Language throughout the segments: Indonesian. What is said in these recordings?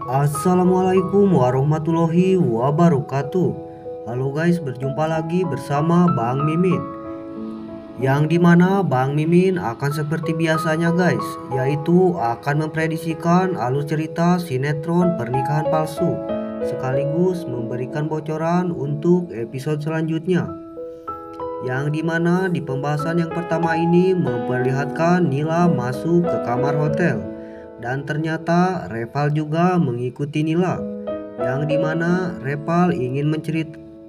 Assalamualaikum warahmatullahi wabarakatuh. Halo guys, berjumpa lagi bersama Bang Mimin. Yang dimana Bang Mimin akan seperti biasanya guys, yaitu akan memprediksikan alur cerita sinetron pernikahan palsu, sekaligus memberikan bocoran untuk episode selanjutnya. Yang dimana di pembahasan yang pertama ini memperlihatkan Nila masuk ke kamar hotel. Dan ternyata Reval juga mengikuti Nila. Yang dimana Reval ingin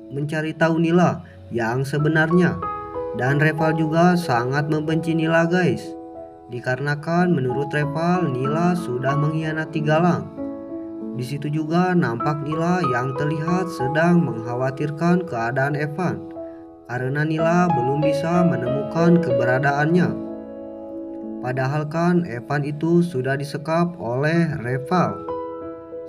mencari tahu Nila yang sebenarnya. Dan Reval juga sangat membenci Nila guys. Dikarenakan menurut Reval Nila sudah mengkhianati Galang. Di situ juga nampak Nila yang terlihat sedang mengkhawatirkan keadaan Evan. Karena Nila belum bisa menemukan keberadaannya. Padahal kan Evan itu sudah disekap oleh Reval.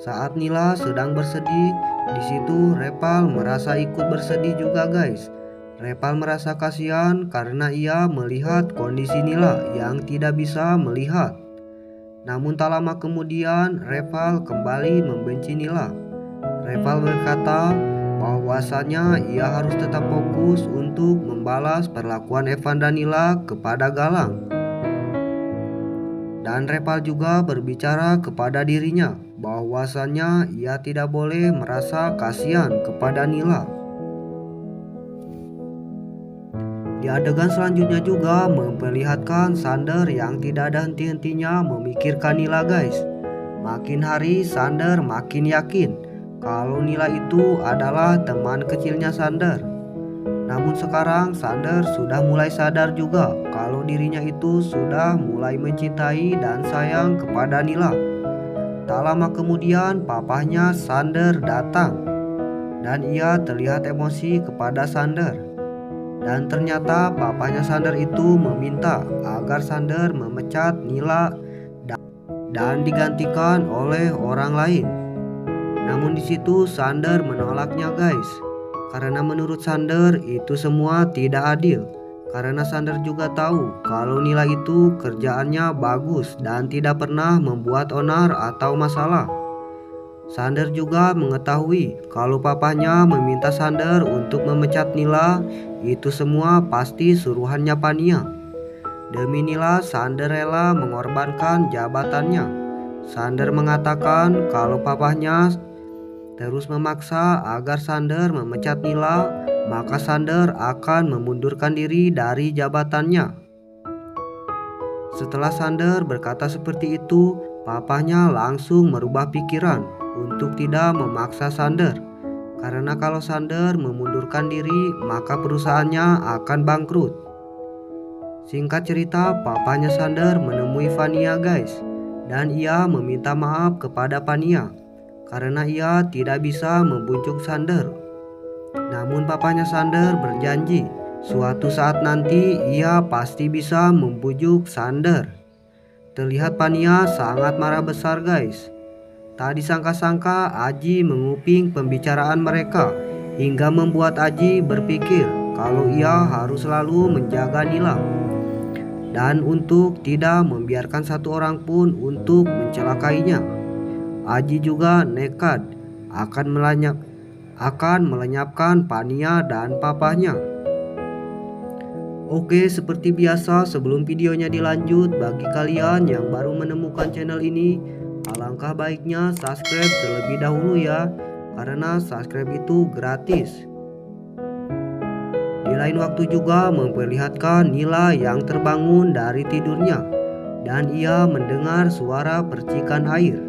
Saat Nila sedang bersedih, di situ Reval merasa ikut bersedih juga guys. Reval merasa kasihan karena ia melihat kondisi Nila yang tidak bisa melihat. Namun tak lama kemudian Reval kembali membenci Nila. Reval berkata bahwasanya ia harus tetap fokus untuk membalas perlakuan Evan dan Nila kepada Galang. Dan Reval juga berbicara kepada dirinya bahwasanya ia tidak boleh merasa kasihan kepada Nila. Di adegan selanjutnya juga memperlihatkan Sander yang tidak ada henti-hentinya memikirkan Nila guys. Makin hari Sander makin yakin kalau Nila itu adalah teman kecilnya Sander. Namun sekarang Sander sudah mulai sadar juga kalau dirinya itu sudah mulai mencintai dan sayang kepada Nila. Tak lama kemudian papahnya Sander datang dan ia terlihat emosi kepada Sander. Dan ternyata papahnya Sander itu meminta agar Sander memecat Nila dan digantikan oleh orang lain. Namun di situ Sander menolaknya guys. Karena menurut Sander itu semua tidak adil. Karena Sander juga tahu kalau Nila itu kerjaannya bagus dan tidak pernah membuat onar atau masalah. Sander juga mengetahui kalau papahnya meminta Sander untuk memecat Nila, itu semua pasti suruhannya Pania. Demi Nila, Sander rela mengorbankan jabatannya. Sander mengatakan kalau papahnya terus memaksa agar Sander memecat Nila, maka Sander akan memundurkan diri dari jabatannya. Setelah Sander berkata seperti itu, papahnya langsung merubah pikiran untuk tidak memaksa Sander. Karena kalau Sander memundurkan diri, maka perusahaannya akan bangkrut. Singkat cerita, papahnya Sander menemui Fania guys, dan ia meminta maaf kepada Fania karena ia tidak bisa membujuk Sander. Namun papahnya Sander berjanji suatu saat nanti ia pasti bisa membujuk Sander. Terlihat Fania sangat marah besar guys. Tak disangka-sangka Aji menguping pembicaraan mereka hingga membuat Aji berpikir kalau ia harus selalu menjaga Nila dan untuk tidak membiarkan satu orang pun untuk mencelakainya. Aji juga nekat akan melenyapkan Fania dan papahnya. Oke, seperti biasa sebelum videonya dilanjut, bagi kalian yang baru menemukan channel ini, alangkah baiknya subscribe terlebih dahulu ya, karena subscribe itu gratis. Di lain waktu juga memperlihatkan Nila yang terbangun dari tidurnya dan ia mendengar suara percikan air.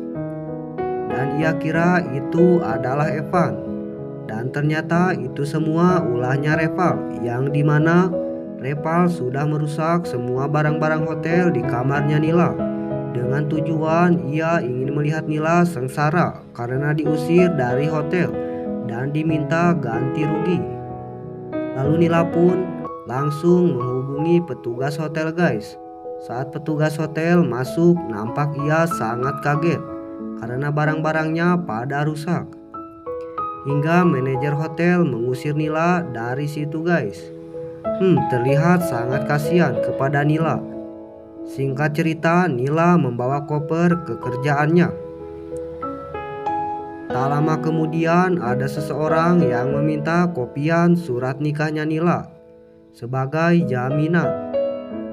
Dan ia kira itu adalah Evan. Dan ternyata itu semua ulahnya Reval, yang dimana Reval sudah merusak semua barang-barang hotel di kamarnya Nila. Dengan tujuan ia ingin melihat Nila sengsara karena diusir dari hotel dan diminta ganti rugi. Lalu Nila pun langsung menghubungi petugas hotel guys. Saat petugas hotel masuk, nampak ia sangat kaget karena barang-barangnya pada rusak. Hingga manajer hotel mengusir Nila dari situ guys. Terlihat sangat kasihan kepada Nila. Singkat cerita, Nila membawa koper ke kerjaannya. Tak lama kemudian ada seseorang yang meminta kopian surat nikahnya Nila sebagai jaminan.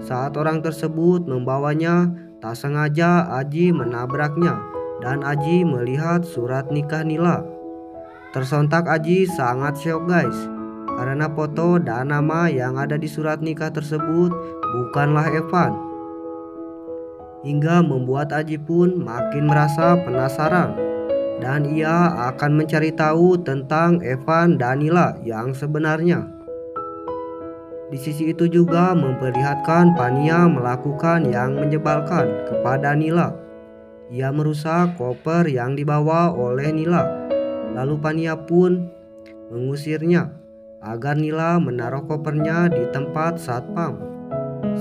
Saat orang tersebut membawanya, tak sengaja Aji menabraknya dan Aji melihat surat nikah Nila. Tersontak Aji sangat syok guys, karena foto dan nama yang ada di surat nikah tersebut bukanlah Evan. Hingga membuat Aji pun makin merasa penasaran dan ia akan mencari tahu tentang Evan dan Nila yang sebenarnya. Di sisi itu juga memperlihatkan Pania melakukan yang menyebalkan kepada Nila. Ia merusak koper yang dibawa oleh Nila. Lalu Pania pun mengusirnya agar Nila menaruh kopernya di tempat satpam.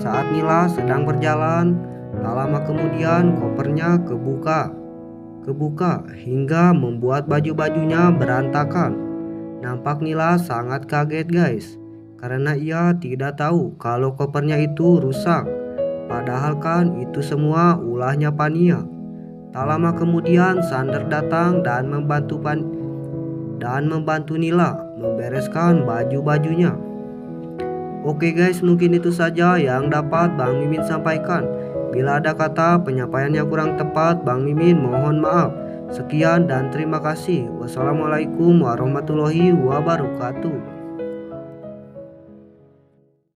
Saat Nila sedang berjalan, tak lama kemudian kopernya kebuka hingga membuat baju-bajunya berantakan. Nampak Nila sangat kaget guys, karena ia tidak tahu kalau kopernya itu rusak. Padahal kan itu semua ulahnya Pania. Tak lama kemudian Sander datang dan membantu Nila membereskan baju-bajunya. Oke guys, mungkin itu saja yang dapat Bang Mimin sampaikan. Bila ada kata penyampaian yang kurang tepat, Bang Mimin mohon maaf. Sekian dan terima kasih. Wassalamualaikum warahmatullahi wabarakatuh.